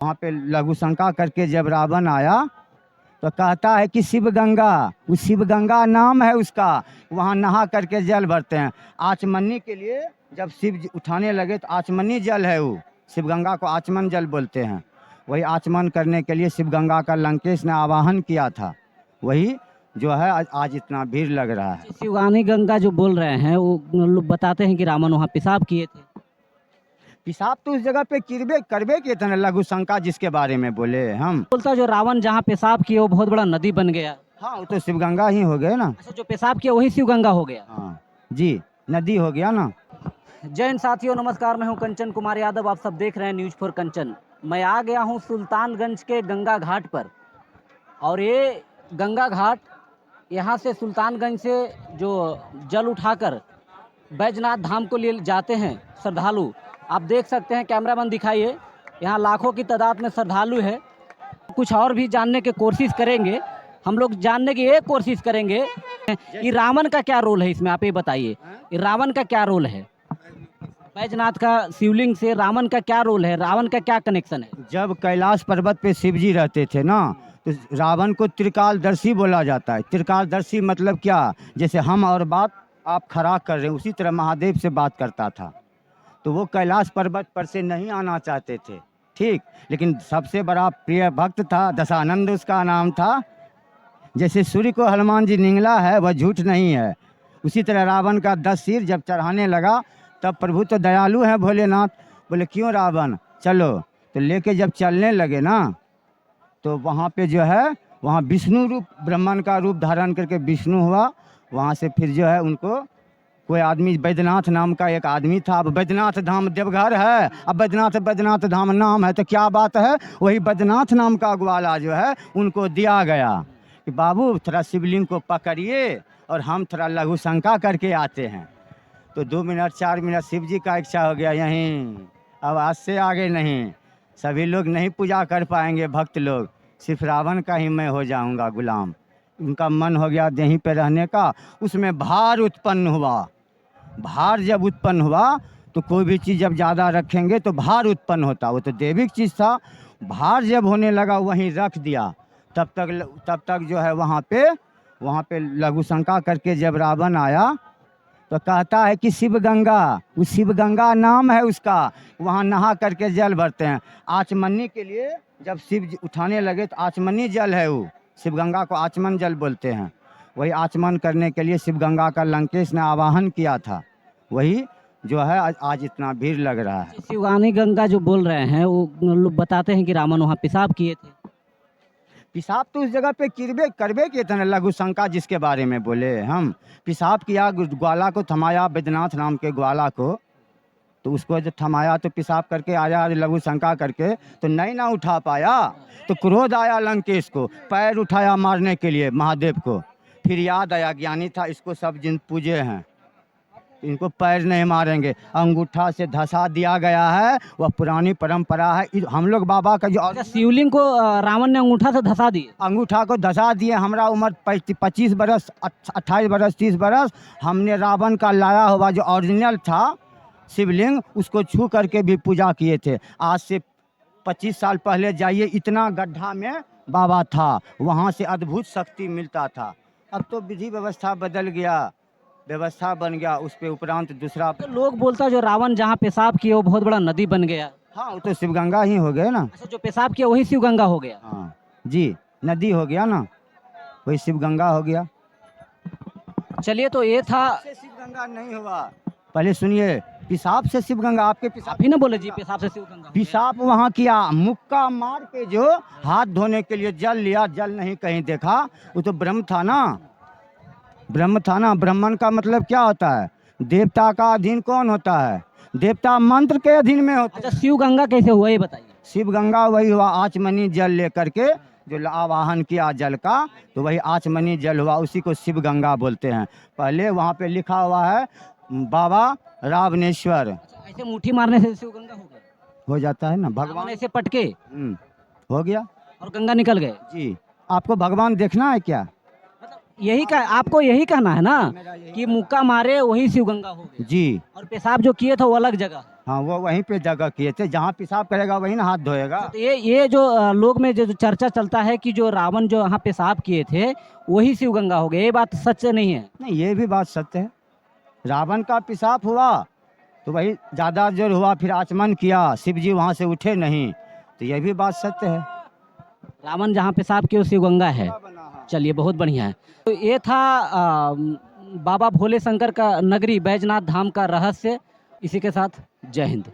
वहाँ पे लघु शंका करके जब रावण आया तो कहता है कि शिव गंगा, वो शिव गंगा नाम है उसका, वहाँ नहा करके जल भरते हैं। आचमनी के लिए जब शिव जी उठाने लगे तो आचमनी जल है वो, शिव गंगा को आचमन जल बोलते हैं। वही आचमन करने के लिए शिव गंगा का लंकेश ने आवाहन किया था, वही जो है आज इतना भीड़ लग रहा है। शिवानी गंगा जो बोल रहे हैं वो लोग बताते हैं कि रावण वहाँ पेशाब किए थे। पेशाब तो उस जगह पे करबे किए थे ना, लघु शंका जिसके बारे में बोले हम। बोलता जो रावण जहाँ पेशाब किए वो बहुत बड़ा नदी बन गया। हाँ, वो तो शिव गंगा ही हो गए ना। अच्छा, जो पेशाब किया वही शिव गंगा हो गया। हाँ जी, नदी हो गया ना। जय हिंद साथियों, नमस्कार। मैं हूं कंचन कुमार यादव, आप सब देख रहे हैं न्यूज़ फॉर कंचन। मैं आ गया हूं सुल्तानगंज के गंगा घाट पर, और ये गंगा घाट यहाँ से सुल्तानगंज से जो जल उठाकर बैजनाथ धाम को लिए जाते हैं श्रद्धालु, आप देख सकते हैं। कैमरामैन दिखाइए, यहाँ लाखों की तादाद में श्रद्धालु है। कुछ और भी जानने की कोशिश करेंगे, हम लोग जानने की एक कोशिश करेंगे कि रावण का क्या रोल है इसमें, आप ये बताइए। ये रावण का क्या रोल है? बैजनाथ का शिवलिंग से रावण का क्या रोल है? रावण का क्या कनेक्शन है? जब कैलाश पर्वत पे शिव जी रहते थे ना, तो रावण को त्रिकालदर्शी बोला जाता है। त्रिकालदर्शी मतलब क्या, जैसे हम और बात आप खड़ा कर रहे हैं, उसी तरह महादेव से बात करता था। तो वो कैलाश पर्वत पर से नहीं आना चाहते थे, ठीक। लेकिन सबसे बड़ा प्रिय भक्त था, दशानंद उसका नाम था। जैसे सूर्य को हनुमान जी निंगला है, वह झूठ नहीं है। उसी तरह रावण का 10 सिर जब चढ़ाने लगा, तब प्रभु तो दयालु हैं भोलेनाथ, बोले क्यों रावण चलो। तो लेके जब चलने लगे ना, तो वहाँ पे जो है, वहाँ विष्णु रूप, ब्रह्मन का रूप धारण करके विष्णु हुआ। वहाँ से फिर जो है उनको कोई आदमी, बैद्यनाथ नाम का एक आदमी था। अब बैद्यनाथ धाम देवघर है, अब बैद्यनाथ धाम नाम है तो क्या बात है, वही बैद्यनाथ नाम का ग्वाला जो है उनको दिया गया कि बाबू थोड़ा शिवलिंग को पकड़िए और हम थोड़ा लघु शंका करके आते हैं। तो 2 मिनट 4 मिनट शिव जी का इच्छा हो गया यहीं, अब आज से आगे नहीं। सभी लोग नहीं पूजा कर पाएंगे, भक्त लोग, सिर्फ रावण का ही मैं हो जाऊंगा गुलाम। उनका मन हो गया यहीं पे रहने का। उसमें भार उत्पन्न हुआ। भार जब उत्पन्न हुआ तो कोई भी चीज़ जब ज़्यादा रखेंगे तो भार उत्पन्न होता, वो तो दैविक चीज़ था। भार जब होने लगा वहीं रख दिया। तब तक जो है वहाँ पे लघु शंका करके जब रावण आया तो कहता है कि शिव गंगा, वो शिव गंगा नाम है उसका, वहाँ नहा करके जल भरते हैं। आचमनी के लिए जब शिव जी उठाने लगे तो आचमनी जल है वो, शिव गंगा को आचमन जल बोलते हैं। वही आचमन करने के लिए शिव गंगा का लंकेश ने आवाहन किया था, वही जो है आज इतना भीड़ लग रहा है। शिवानी गंगा जो बोल रहे हैं वो लोग बताते हैं कि रावण वहाँ पेशाब किए थे। पेशाब तो उस जगह पे करबे किए थे ना, लघु शंका जिसके बारे में बोले हम। पेशाब किया, ग्वाला को थमाया, बैद्यनाथ नाम के ग्वाला को, तो उसको जब थमाया तो पेशाब करके आया लघु शंका करके, तो नहीं ना उठा पाया। तो क्रोध आया लंकेश को, पैर उठाया मारने के लिए महादेव को। फिर याद आया, ज्ञानी था, इसको सब जिन पूजे हैं, इनको पैर नहीं मारेंगे, अंगूठा से धसा दिया गया है। वह पुरानी परंपरा है। हम लोग बाबा का जो अच्छा, शिवलिंग को रावण ने अंगूठा से धसा दिए। अंगूठा को धसा दिए। हमारा उम्र 25 बरस, 28 बरस, 30 बरस, हमने रावण का लाया हुआ जो ओरिजिनल था शिवलिंग, उसको छू करके भी पूजा किए थे। आज से 25 साल पहले जाइए, इतना गड्ढा में बाबा था, वहाँ से अद्भुत शक्ति मिलता था। अब तो विधि व्यवस्था बदल गया, व्यवस्था बन गया, उस पे उपरांत दूसरा। तो लोग बोलता जो रावण जहाँ पेशाब किए वो बहुत बड़ा नदी बन गया। हाँ, वो तो शिव गंगा ही हो गए ना। अच्छा, जो पेशाब किया वही शिव गंगा हो गया। हाँ जी, नदी हो गया ना, वही शिव गंगा हो गया। चलिए, तो ये था। शिव गंगा नहीं हुआ, पहले सुनिए। पेशाब से शिव गंगा, आपके पेशाब आप ही ना बोले जी पेशाब से शिव गंगा हो गया। पेशाब वहाँ किया, मुक्का मार के जो हाथ धोने के लिए जल लिया, जल नहीं कहीं देखा, वो तो ब्रह्म था ना, ब्रह्म था ना। ब्राह्मण का मतलब क्या होता है, देवता का अधीन कौन होता है, देवता मंत्र के अधीन में होता है। अच्छा, शिव गंगा कैसे हुआ ये बताइए। शिव गंगा वही हुआ, आचमनी जल लेकर के जो आवाहन किया जल का, तो वही आचमनी जल हुआ, उसी को शिव गंगा बोलते हैं। पहले वहाँ पे लिखा हुआ है बाबा रावणेश्वर। अच्छा, ऐसे मुट्ठी मारने से शिव गंगा हो गया? हो जाता है ना, रावण भगवान ऐसे पटके हो गया और गंगा निकल गए। जी। आपको भगवान देखना है क्या? मतलब यही का आपको यही कहना है ना कि मुक्का मारे वही शिवगंगा हो गई, जी और पेशाब जो किए थे वो अलग जगह। हाँ, वो वहीं पे जगह किए थे, जहाँ पेशाब करेगा वहीं ना हाथ धोएगा। तो ये जो लोग में जो चर्चा चलता है कि जो रावण जो यहाँ पेशाब किए थे वही शिवगंगा हो गए, ये बात सच नहीं है। नहीं, ये भी बात सत्य है। रावण का पेशाब हुआ तो वही ज़्यादा जोर हुआ, फिर आचमन किया, शिव जी वहाँ से उठे नहीं, तो ये भी बात सत्य है। रावण जहाँ पेशाब किए वो शिवगंगा है। चलिए, बहुत बढ़िया है। तो ये था बाबा भोले शंकर का नगरी बैजनाथ धाम का रहस्य। इसी के साथ जय हिंद।